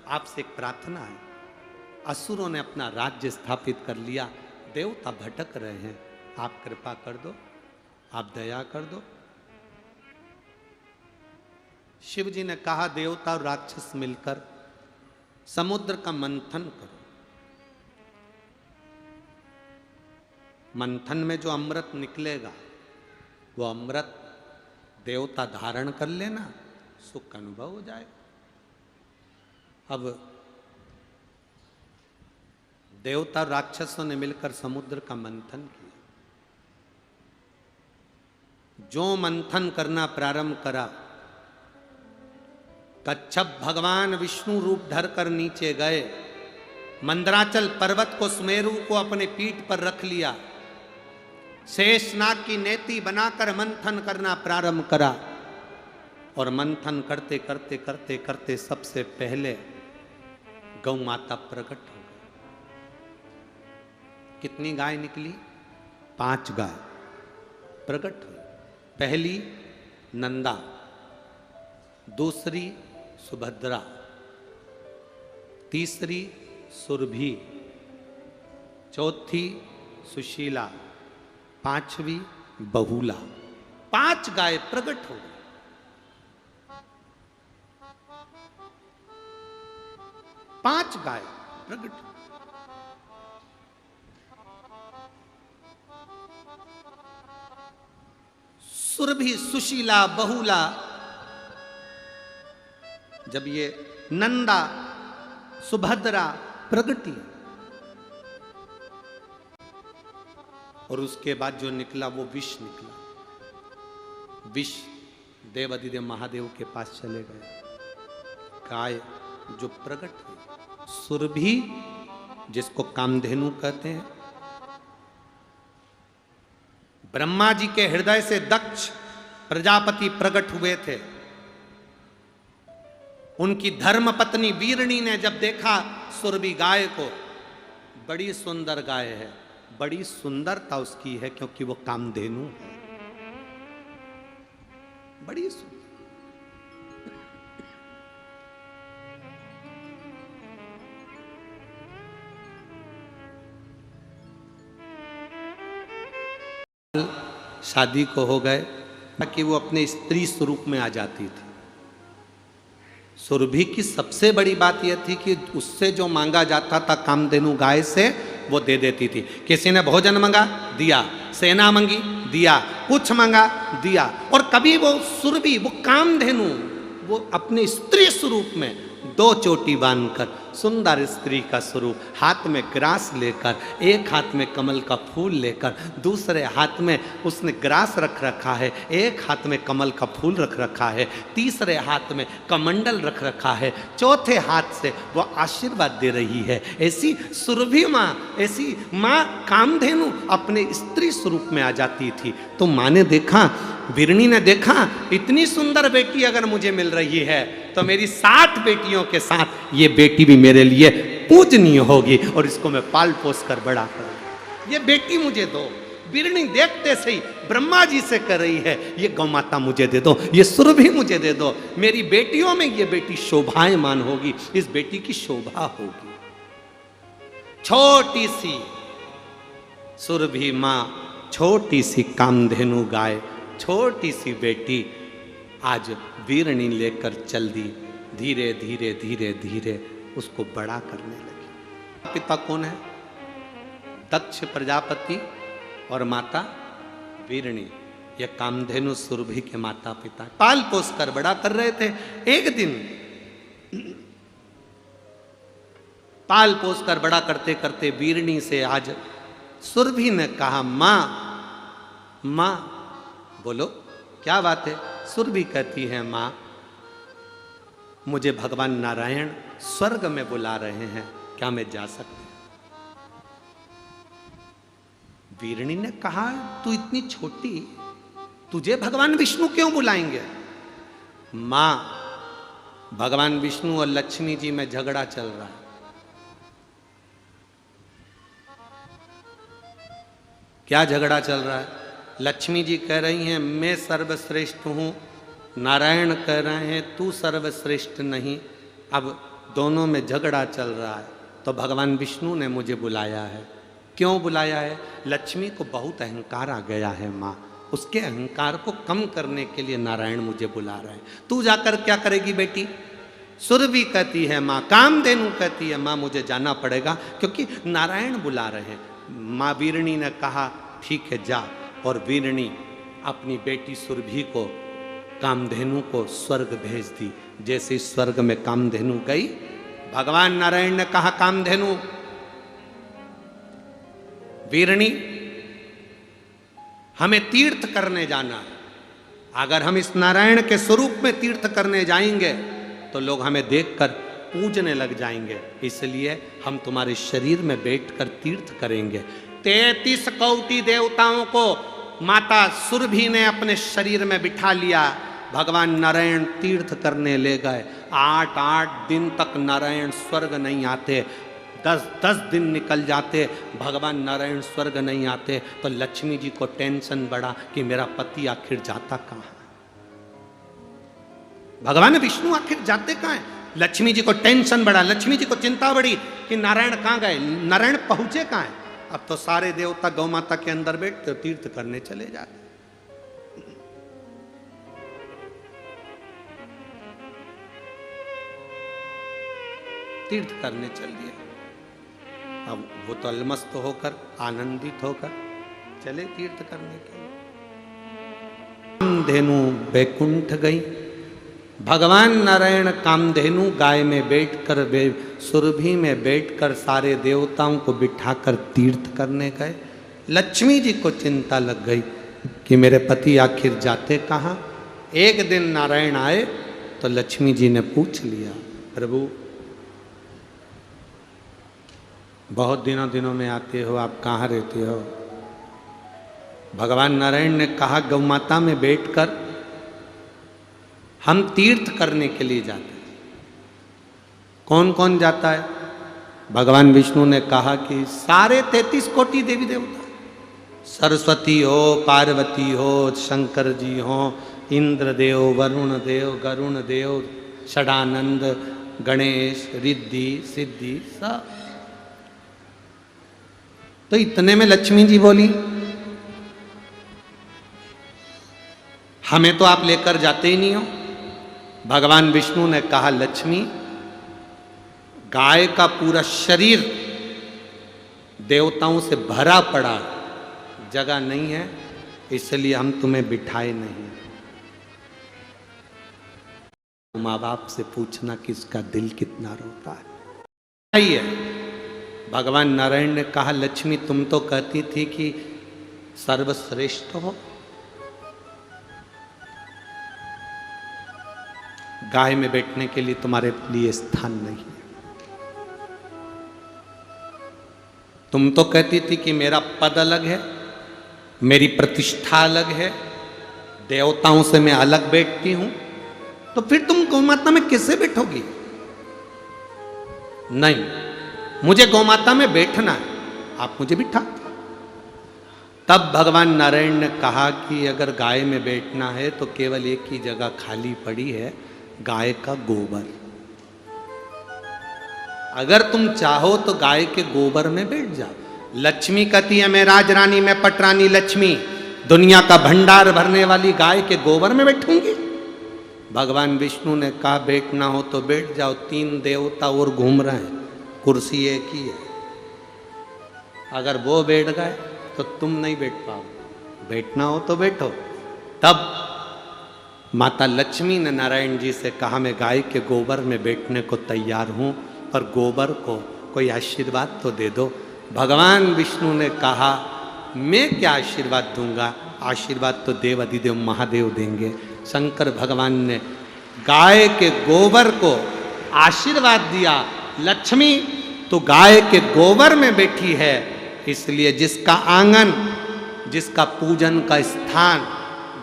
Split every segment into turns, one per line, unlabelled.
आपसे एक प्रार्थना है। असुरों ने अपना राज्य स्थापित कर लिया, देवता भटक रहे हैं, आप कृपा कर दो, आप दया कर दो। शिव जी ने कहा, देवता और राक्षस मिलकर समुद्र का मंथन करो। मंथन में जो अमृत निकलेगा वो अमृत देवता धारण कर लेना, सुख का अनुभव हो जाएगा। अब देवता और राक्षसों ने मिलकर समुद्र का मंथन किया। जो मंथन करना प्रारंभ करा, कच्छप भगवान विष्णु रूप धरकर नीचे गए, मंदराचल पर्वत को, सुमेरु को अपने पीठ पर रख लिया, शेषनाग की नेति बनाकर मंथन करना प्रारंभ करा। और मंथन करते करते करते करते सबसे पहले गौ माता प्रकट हो गई। कितनी गाय निकली? 5 गाय प्रकट हुई। पहली नंदा, दूसरी सुभद्रा, तीसरी सुरभि, चौथी सुशीला, 5वीं बहुला। 5 गाय प्रकट हो गई। पांच गाय प्रकट। सुरभि, सुशीला, बहुला, जब ये नंदा, सुभद्रा प्रगति, और उसके बाद जो निकला वो विष निकला। विष देव अधिदेव महादेव के पास चले गए। गाय जो प्रकट हुई, सुरभि जिसको कामधेनु कहते हैं, ब्रह्मा जी के हृदय से दक्ष प्रजापति प्रकट हुए थे। उनकी धर्म पत्नी वीरणी ने जब देखा सुरभि गाय को, बड़ी सुंदर गाय है, बड़ी सुंदरता उसकी है क्योंकि वो कामधेनु है, बड़ी सुंदर। शादी को हो गए ताकि वो अपने स्त्री स्वरूप में आ जाती थी। सुरभि की सबसे बड़ी बात यह थी कि उससे जो मांगा जाता था कामधेनु गाय से, वो दे देती थी। किसी ने भोजन मांगा, दिया, सेना मांगी, दिया, कुछ मांगा, दिया। और कभी वो सुरभि, वो कामधेनु, वो अपने स्त्री स्वरूप में 2 चोटी बांधकर, सुंदर स्त्री का स्वरूप, हाथ में ग्रास लेकर, एक हाथ में कमल का फूल लेकर, दूसरे हाथ में उसने ग्रास रख रखा है, एक हाथ में कमल का फूल रख रखा है, तीसरे हाथ में कमंडल रख रखा है, चौथे हाथ से वो आशीर्वाद दे रही है। ऐसी सुरभि माँ, ऐसी माँ कामधेनु अपने स्त्री स्वरूप में आ जाती थी। तो माँ ने देखा, वीरणी ने देखा, इतनी सुंदर बेटी अगर मुझे मिल रही है तो मेरी 7 बेटियों के साथ ये बेटी भी मेरे लिए पूजनीय होगी और इसको मैं पाल पोस कर बड़ा करूंगी। ये बेटी मुझे दो। वीरणी देखते से ही ब्रह्मा जी से कर रही है, ये गौ माता मुझे दे दो, ये सुरभि मुझे दे दो, मेरी बेटियों में ये बेटी शोभायमान होगी, इस बेटी की शोभा होगी। छोटी सी सुरभि माँ, छोटी सी कामधेनु गाय, छोटी सी बेटी आज वीरणी लेकर चल दी। धीरे धीरे धीरे धीरे उसको बड़ा करने लगी। पिता कौन है? दक्ष प्रजापति और माता वीरणी। ये कामधेनु सुरभि के माता पिता पाल पोस कर बड़ा कर रहे थे। एक दिन पाल पोस कर बड़ा करते करते वीरणी से आज सुरभि ने कहा, माँ माँ। बोलो क्या बात है? सुरभि कहती है, माँ मुझे भगवान नारायण स्वर्ग में बुला रहे हैं, क्या मैं जा सकती हूं? वीरणी ने कहा, तू इतनी छोटी, तुझे भगवान विष्णु क्यों बुलाएंगे? मां, भगवान विष्णु और लक्ष्मी जी में झगड़ा चल रहा है। क्या झगड़ा चल रहा है? लक्ष्मी जी कह रही हैं मैं सर्वश्रेष्ठ हूं, नारायण कह रहे हैं तू सर्वश्रेष्ठ नहीं। अब दोनों में झगड़ा चल रहा है, तो भगवान विष्णु ने मुझे बुलाया है। क्यों बुलाया है? लक्ष्मी को बहुत अहंकार आ गया है माँ, उसके अहंकार को कम करने के लिए नारायण मुझे बुला रहे हैं। तू जाकर क्या करेगी बेटी? सुरभि कहती है माँ, कामधेनु कहती है माँ, मुझे जाना पड़ेगा क्योंकि नारायण बुला रहे हैं। माँ वीरणी ने कहा ठीक है जा, और वीरणी अपनी बेटी सुरभि को, कामधेनु को स्वर्ग भेज दी। जैसे स्वर्ग में कामधेनु गई, भगवान नारायण ने कहा कामधेनु, वीरणी हमें तीर्थ करने जाना है। अगर हम इस नारायण के स्वरूप में तीर्थ करने जाएंगे तो लोग हमें देखकर पूजने लग जाएंगे, इसलिए हम तुम्हारे शरीर में बैठकर तीर्थ करेंगे। 33 कोटि देवताओं को माता सुरभि ने अपने शरीर में बिठा लिया। भगवान नारायण तीर्थ करने ले गए। 8 दिन तक नारायण स्वर्ग नहीं आते। 10 दिन निकल जाते, भगवान नारायण स्वर्ग नहीं आते। तो लक्ष्मी जी को टेंशन बढ़ा कि मेरा पति आखिर जाता कहाँ है, भगवान विष्णु आखिर जाते कहाँ है। लक्ष्मी जी को टेंशन बढ़ा, लक्ष्मी जी को चिंता बढ़ी कि नारायण कहाँ गए, नारायण पहुंचे कहाँ है। अब तो सारे देवता गौ माता के अंदर बैठते तीर्थ करने चले जाते। तीर्थ करने चल दिया। अब वो तो अलमस्त होकर, आनंदित होकर चले तीर्थ करने के लिए। कामधेनु बैकुंठ गई। भगवान नारायण कामधेनु गाय में बैठकर, सुरभि में बैठकर सारे देवताओं को बिठाकर तीर्थ करने गए। लक्ष्मी जी को चिंता लग गई कि मेरे पति आखिर जाते कहाँ। एक दिन नारायण आए तो लक्ष्मी जी ने पूछ लिया, प्रभु बहुत दिनों में आते हो, आप कहाँ रहते हो? भगवान नारायण ने कहा गौ माता में बैठकर हम तीर्थ करने के लिए जाते हैं। कौन कौन जाता है? भगवान विष्णु ने कहा कि सारे 33 कोटि देवी देवता, सरस्वती हो, पार्वती हो, शंकर जी हो, इंद्रदेव, वरुण देव, गरुण देव, षडानंद, गणेश, रिद्धि सिद्धि, सब। तो इतने में लक्ष्मी जी बोली, हमें तो आप लेकर जाते ही नहीं हो। भगवान विष्णु ने कहा लक्ष्मी, गाय का पूरा शरीर देवताओं से भरा पड़ा, जगह नहीं है, इसलिए हम तुम्हें बिठाए नहीं। माँ बाप से पूछना कि इसका दिल कितना रोता है। है भगवान नारायण ने कहा लक्ष्मी, तुम तो कहती थी कि सर्वश्रेष्ठ हो, गाय में बैठने के लिए तुम्हारे लिए स्थान नहीं है। तुम तो कहती थी कि मेरा पद अलग है, मेरी प्रतिष्ठा अलग है, देवताओं से मैं अलग बैठती हूं, तो फिर तुम गौमाता में कैसे बैठोगी? नहीं, मुझे गौमाता में बैठना है, आप मुझे बिठा। तब भगवान नारायण ने कहा कि अगर गाय में बैठना है तो केवल एक ही जगह खाली पड़ी है, गाय का गोबर। अगर तुम चाहो तो गाय के गोबर में बैठ जाओ। लक्ष्मी कहती है मैं राजरानी, मैं पटरानी लक्ष्मी, दुनिया का भंडार भरने वाली गाय के गोबर में बैठूंगी। भगवान विष्णु ने कहा बैठना हो तो बैठ जाओ, 3 देवता और घूम रहे हैं, कुर्सी एक ही है। अगर वो बैठ गए तो तुम नहीं बैठ पाओ, बैठना हो तो बैठो। तब माता लक्ष्मी ने नारायण जी से कहा मैं गाय के गोबर में बैठने को तैयार हूं, पर गोबर को कोई आशीर्वाद तो दे दो। भगवान विष्णु ने कहा मैं क्या आशीर्वाद दूंगा, आशीर्वाद तो देव अधिदेव महादेव देंगे। शंकर भगवान ने गाय के गोबर को आशीर्वाद दिया, लक्ष्मी तो गाय के गोबर में बैठी है, इसलिए जिसका आंगन, जिसका पूजन का स्थान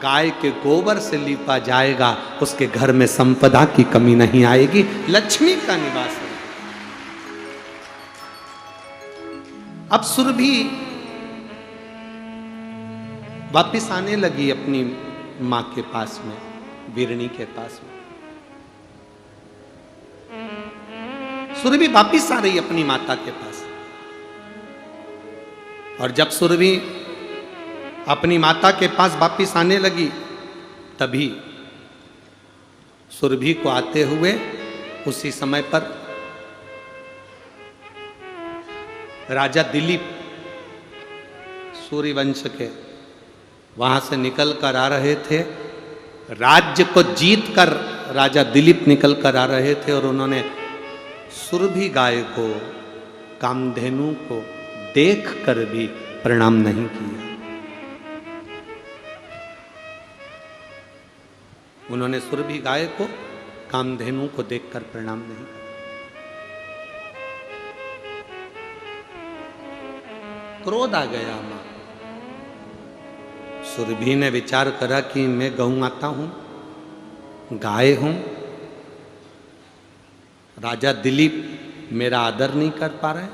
गाय के गोबर से लीपा जाएगा, उसके घर में संपदा की कमी नहीं आएगी, लक्ष्मी का निवास है। अब सुरभि वापिस आने लगी अपनी मां के पास में, वीरणी के पास में। सुरभि वापिस आ रही अपनी माता के पास। और जब सुरभि अपनी माता के पास वापिस आने लगी, तभी सुरभि को आते हुए उसी समय पर राजा दिलीप सूर्यवंश के वहां से निकल कर आ रहे थे। राज्य को जीत कर राजा दिलीप निकल कर आ रहे थे और उन्होंने सुरभि गाय को, कामधेनु को देख कर भी प्रणाम नहीं किया। उन्होंने सुरभि गाय को, कामधेनु को देखकर प्रणाम नहीं किया। क्रोध आ गया मां। सुरभि ने विचार करा कि मैं गौ माता हूं, गाय हूं, राजा दिलीप मेरा आदर नहीं कर पा रहे,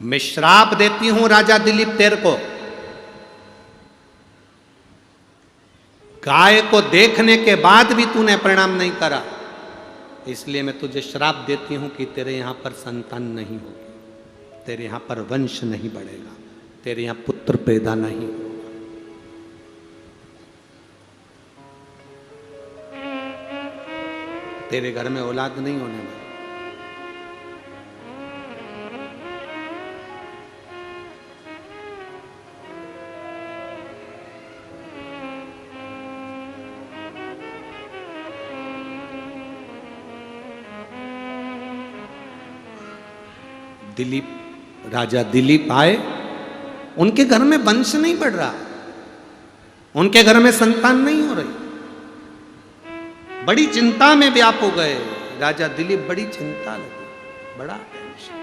मैं श्राप देती हूं राजा दिलीप तेरे को। गाय को देखने के बाद भी तूने प्रणाम नहीं करा, इसलिए मैं तुझे श्राप देती हूं कि तेरे यहां पर संतान नहीं होगी, तेरे यहां पर वंश नहीं बढ़ेगा, तेरे यहां पुत्र पैदा नहीं होगा। तेरे घर में औलाद नहीं होने वाली। दिलीप, राजा दिलीप आए, उनके घर में वंश नहीं बढ़ रहा, उनके घर में संतान नहीं हो रही। बड़ी चिंता में व्याप हो गए राजा दिलीप, बड़ी चिंता लगी, बड़ा टेंशन।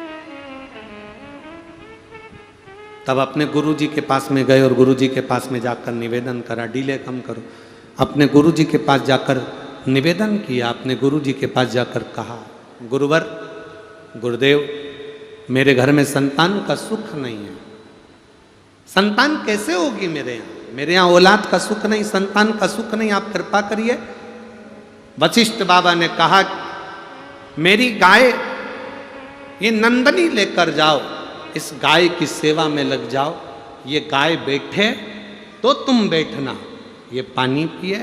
तब अपने गुरुजी के पास में गए और गुरुजी के पास में जाकर निवेदन करा, डिले कम करो। अपने गुरुजी के पास जाकर निवेदन किया, अपने गुरुजी के पास जाकर कहा, गुरुवर, गुरुदेव, मेरे घर में संतान का सुख नहीं है। संतान कैसे होगी मेरे यहाँ? मेरे यहाँ औलाद का सुख नहीं, संतान का सुख नहीं, आप कृपा करिए। वशिष्ठ बाबा ने कहा, मेरी गाय ये नंदनी लेकर जाओ, इस गाय की सेवा में लग जाओ। ये गाय बैठे तो तुम बैठना, ये पानी पिए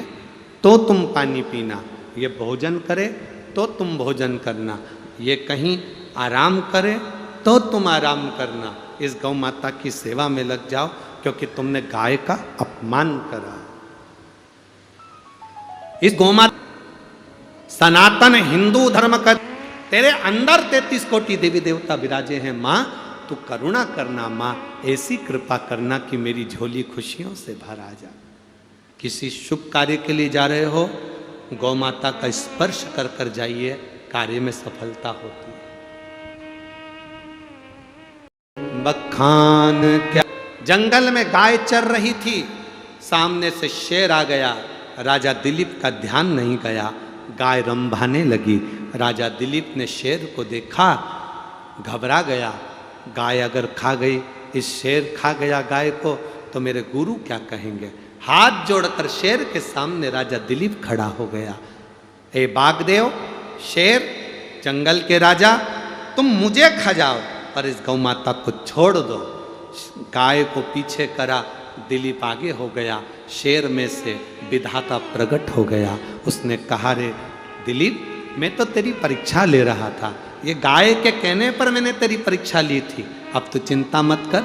तो तुम पानी पीना, ये भोजन करे तो तुम भोजन करना, ये कहीं आराम करे तो तुम आराम करना। इस गौ माता की सेवा में लग जाओ, क्योंकि तुमने गाय का अपमान करा। इस गौ माता सनातन हिंदू धर्म का, तेरे अंदर 33 कोटि देवी देवता विराजे हैं मां, तू करुणा करना मां, ऐसी कृपा करना कि मेरी झोली खुशियों से भर आ जा। किसी शुभ कार्य के लिए जा रहे हो, गौ माता का स्पर्श कर कर जाइए, कार्य में सफलता होती है। बखान क्या, जंगल में गाय चर रही थी, सामने से शेर आ गया, राजा दिलीप का ध्यान नहीं गया, गाय रंभाने लगी। राजा दिलीप ने शेर को देखा, घबरा गया, गाय अगर खा गई, इस शेर खा गया गाय को तो मेरे गुरु क्या कहेंगे। हाथ जोड़कर शेर के सामने राजा दिलीप खड़ा हो गया। ए बागदेव, शेर, जंगल के राजा, तुम मुझे खा जाओ पर इस गौ माता को छोड़ दो। गाय को पीछे करा, दिलीप आगे हो गया, शेर में से विधाता प्रकट हो गया। उसने कहा, रे दिलीप, मैं तो तेरी परीक्षा ले रहा था, ये गाय के कहने पर मैंने तेरी परीक्षा ली थी, अब तो चिंता मत कर,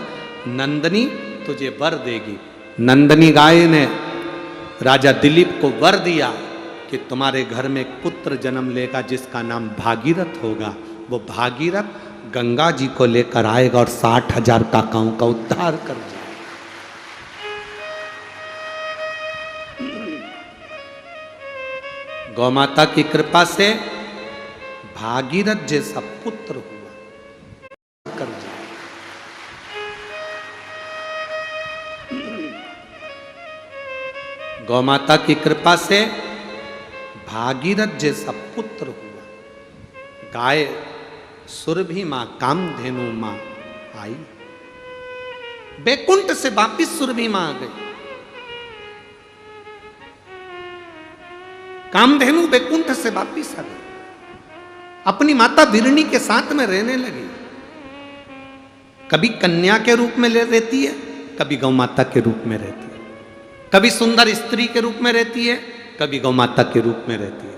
नंदनी तुझे वर देगी। नंदनी गाय ने राजा दिलीप को वर दिया कि तुम्हारे घर में एक पुत्र जन्म लेगा जिसका नाम भागीरथ होगा। वो भागीरथ गंगा जी को लेकर आएगा और 60,000 काकाओं का उद्धार कर देगा। गौ माता की कृपा से भागीरथ जैसा पुत्र हुआ कर दिया। गौ माता की कृपा से भागीरथ जैसा पुत्र हुआ। गाय सुरभि मां, कामधेनु मां आई, बैकुंठ से वापिस सुरभि मां आ गई। कामधेनु बैकुंठ से वापिस आ गई। अपनी माता बिरणी के साथ में रहने लगी। कभी कन्या के रूप में रहती है, कभी गौ माता के रूप में रहती है, कभी सुंदर स्त्री के रूप में रहती है, कभी गौ माता के रूप में रहती है,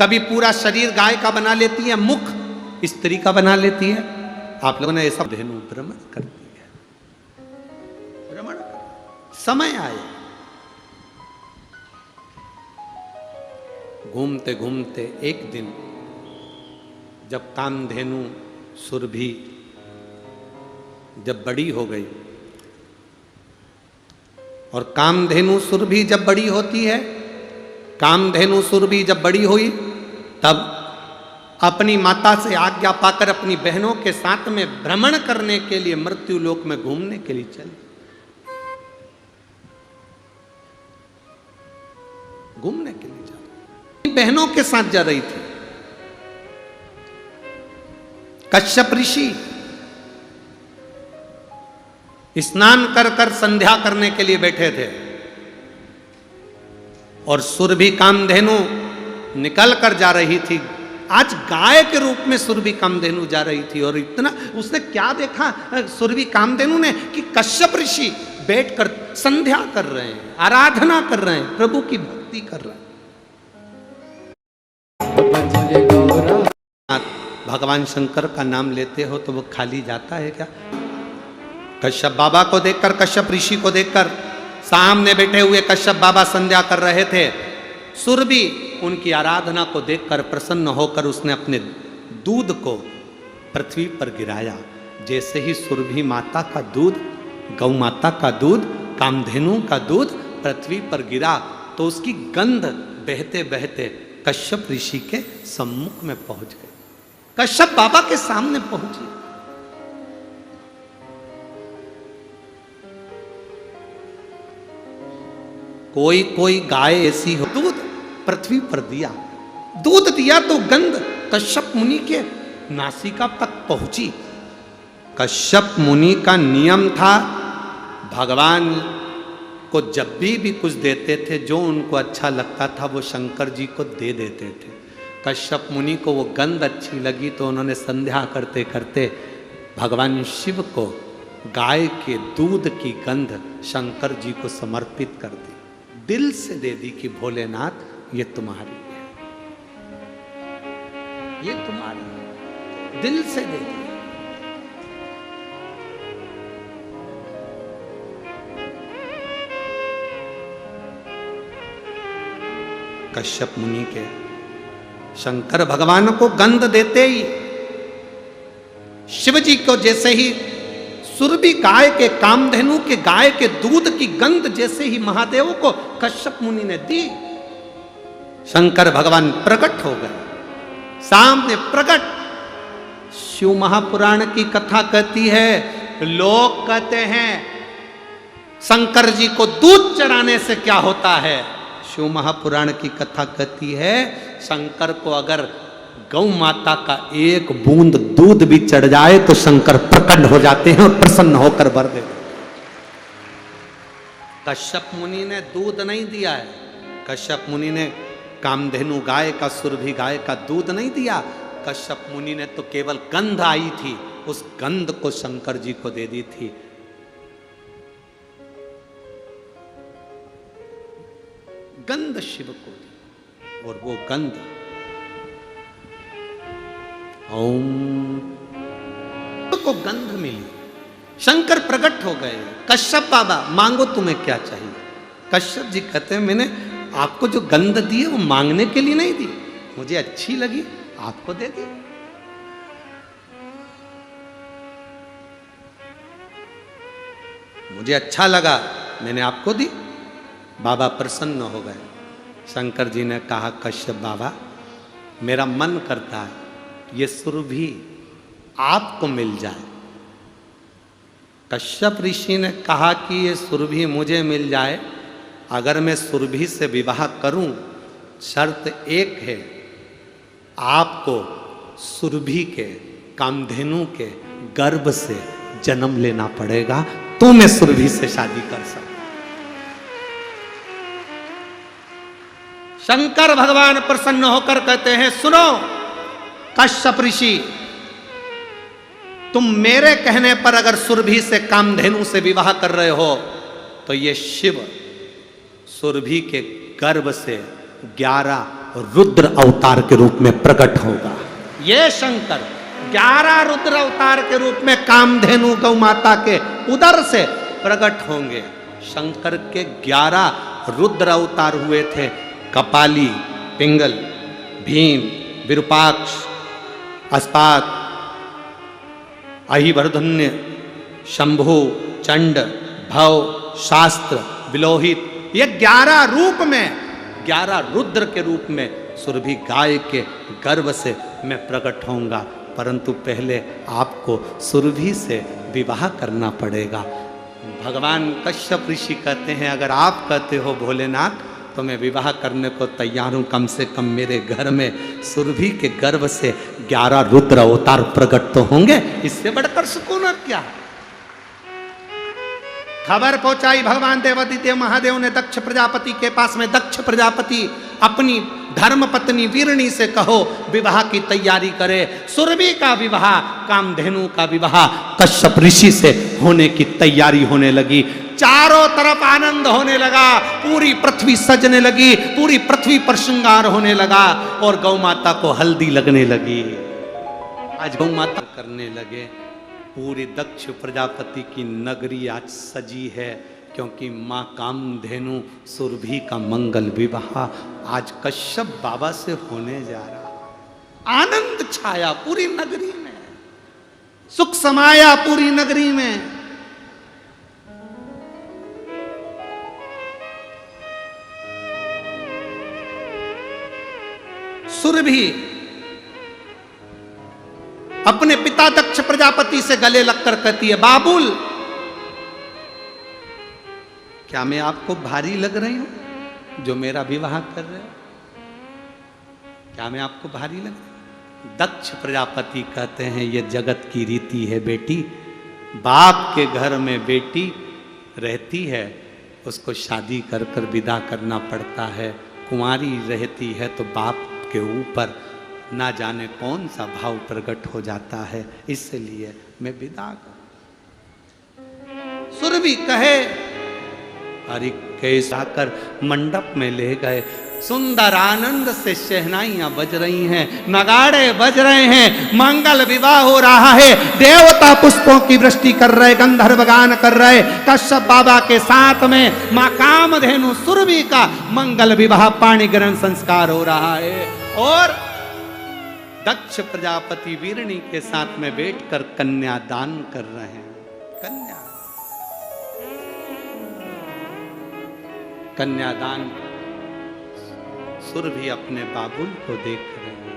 कभी पूरा शरीर गाय का बना लेती है, मुख स्त्री का बना लेती है। आप लोगों ने ऐसा धेनु भ्रमण करती है, भ्रमण समय आया, घूमते घूमते एक दिन जब कामधेनु सुरभि जब बड़ी हो गई, और कामधेनु सुरभि जब बड़ी होती है, कामधेनु सुरभि जब बड़ी हुई तब अपनी माता से आज्ञा पाकर अपनी बहनों के साथ में भ्रमण करने के लिए मृत्यु लोक में घूमने के लिए चली, घूमने के लिए जा रही, बहनों के साथ जा रही थी। कश्यप ऋषि स्नान कर कर संध्या करने के लिए बैठे थे, और सुरभि कामधेनु निकल कर जा रही थी। आज गाय के रूप में सुरभि कामधेनु जा रही थी, और इतना उसने क्या देखा सुरभि कामधेनु ने कि कश्यप ऋषि बैठकर संध्या कर रहे हैं, आराधना कर रहे हैं, प्रभु की भक्ति कर रहे हैं। भगवान शंकर का नाम लेते हो तो वो खाली जाता है क्या? कश्यप बाबा को देखकर, कश्यप ऋषि को देखकर, सामने बैठे हुए कश्यप बाबा संध्या कर रहे थे, सुरभि उनकी आराधना को देखकर प्रसन्न होकर उसने अपने दूध को पृथ्वी पर गिराया। जैसे ही सुरभि माता का दूध, गौ माता का दूध, कामधेनु का दूध पृथ्वी पर गिरा तो उसकी गंध बहते बहते कश्यप ऋषि के सम्मुख में पहुंच गई, कश्यप बाबा के सामने पहुंची। कोई कोई गाय ऐसी हो, दूध पृथ्वी पर दिया, दूध दिया तो गंध कश्यप मुनि के नासिका तक पहुंची। कश्यप मुनि का नियम था, भगवान को जब भी कुछ देते थे जो उनको अच्छा लगता था वो शंकर जी को दे देते थे। कश्यप मुनि को वो गंध अच्छी लगी तो उन्होंने संध्या करते करते भगवान शिव को गाय के दूध की गंध शंकर जी को समर्पित कर दी, दिल से दे दी कि भोलेनाथ ये तुम्हारी है, ये तुम्हारी है, दिल से दे दी। कश्यप मुनि के शंकर भगवान को गंध देते ही, शिव जी को जैसे ही सुरभि गाय के, कामधेनु के गाय के दूध की गंध जैसे ही महादेव को कश्यप मुनि ने दी, शंकर भगवान प्रकट हो गए, सामने प्रकट। शिव महापुराण की कथा कहती है, लोग कहते हैं शंकर जी को दूध चढ़ाने से क्या होता है। शिव महापुराण की कथा कहती है, शंकर को अगर गौ माता का एक बूंद दूध भी चढ़ जाए तो शंकर प्रकट हो जाते हैं और प्रसन्न होकर वर देते। कश्यप मुनि ने दूध नहीं दिया है, कश्यप मुनि ने कामधेनु गाय का, सुरभि गाय का दूध नहीं दिया। कश्यप मुनि ने तो केवल गंध आई थी, उस गंध को शंकर जी को दे दी थी। गंध शिव को दी, और वो गंध ओम को गंध मिली, शंकर प्रकट हो गए। कश्यप बाबा मांगो तुम्हें क्या चाहिए। कश्यप जी कहते हैं मैंने आपको जो गंध दी है वो मांगने के लिए नहीं दी, मुझे अच्छी लगी आपको दे दी। मुझे अच्छा लगा मैंने आपको दी। बाबा प्रसन्न हो गए। शंकर जी ने कहा कश्यप बाबा मेरा मन करता है ये सुरभि आपको मिल जाए। कश्यप ऋषि ने कहा कि ये सुरभि मुझे मिल जाए, अगर मैं सुरभि से विवाह करूं, शर्त एक है, आपको सुरभि के, कामधेनु के गर्भ से जन्म लेना पड़ेगा तो मैं सुरभि से शादी कर सकता। शंकर भगवान प्रसन्न होकर कहते हैं सुनो, कश्यप ऋषि, तुम मेरे कहने पर अगर सुरभि से कामधेनु से विवाह कर रहे हो तो ये शिव सुरभि के गर्भ से 11 रुद्र अवतार के रूप में प्रकट होगा। ये शंकर 11 रुद्र अवतार के रूप में कामधेनु गौ माता के उदर से प्रकट होंगे। शंकर के 11 रुद्र अवतार हुए थे, कपाली, पिंगल, भीम, विरूपाक्ष, अस्पात, अहिवर्धन्य, शंभु, चंड, भव, शास्त्र, विलोहित, ये 11 रूप में 11 रुद्र के रूप में सुरभि गाय के गर्भ से मैं प्रकट होऊंगा। परंतु पहले आपको सुरभि से विवाह करना पड़ेगा। भगवान कश्यप ऋषि कहते हैं अगर आप कहते हो भोलेनाथ तो मैं विवाह करने को तैयार हूं, कम से कम मेरे घर में सुरभि के गर्भ से 11 रुद्र अवतार प्रकट तो होंगे, इससे बढ़कर सुकून और क्या। खबर पहुंचाई भगवान देवादिदेव महादेव ने दक्ष प्रजापति के पास में। दक्ष प्रजापति अपनी धर्म पत्नी वीरणी से कहो विवाह की तैयारी करे। सुरभि का विवाह, कामधेनु का विवाह कश्यप ऋषि से होने की तैयारी होने लगी। चारों तरफ आनंद होने लगा, पूरी पृथ्वी सजने लगी, पूरी पृथ्वी पर श्रृंगार होने लगा और गौ माता को हल्दी लगने लगी। आज गौ माता करने लगे। पूरी दक्ष प्रजापति की नगरी आज सजी है क्योंकि माँ कामधेनु सुरभि का मंगल विवाह आज कश्यप बाबा से होने जा रहा। आनंद छाया पूरी नगरी में, सुख समाया पूरी नगरी में। सुरभि अपने पिता दक्ष प्रजापति से गले लगकर कहती है बाबुल, क्या मैं आपको भारी लग रही हूं जो मेरा विवाह कर रहे हो? क्या मैं आपको भारी लग रही हूं? दक्ष प्रजापति कहते हैं ये जगत की रीति है बेटी, बाप के घर में बेटी रहती है उसको शादी कर कर विदा करना पड़ता है। कुंवारी रहती है तो बाप के ऊपर ना जाने कौन सा भाव प्रकट हो जाता है, इसलिए मैं विदा कर। सुरभि कहे अरे कैसा कर मंडप में ले गए। सुंदर आनंद से शहनाइयां बज रही हैं, नगाड़े बज रहे हैं, मंगल विवाह हो रहा है। देवता पुष्पों की वृष्टि कर रहे, गंधर्व गान कर रहे। कश्यप बाबा के साथ में मां कामधेनु सुरभि का मंगल विवाह पाणी ग्रहण संस्कार हो रहा है और दक्ष प्रजापति वीरणी के साथ में बैठकर कन्यादान कर रहे हैं। कन्यादान सुरभि अपने बाबुल को देख रहे हैं,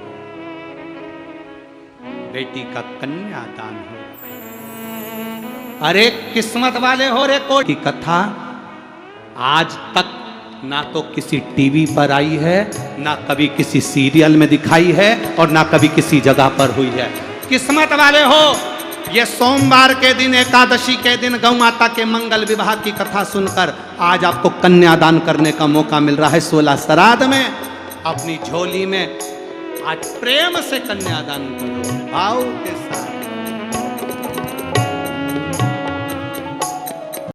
बेटी का कन्यादान हो। अरे किस्मत वाले हो रे कोटी कथा आज तक ना तो किसी टीवी पर आई है, ना कभी किसी सीरियल में दिखाई है और ना कभी किसी जगह पर हुई है। किस्मत वाले हो, ये सोमवार के दिन, एकादशी के दिन गौ माता के मंगल विवाह की कथा सुनकर आज आपको कन्यादान करने का मौका मिल रहा है। 16 श्राद्ध में अपनी झोली में आज प्रेम से कन्यादान करो, भाव के साथ।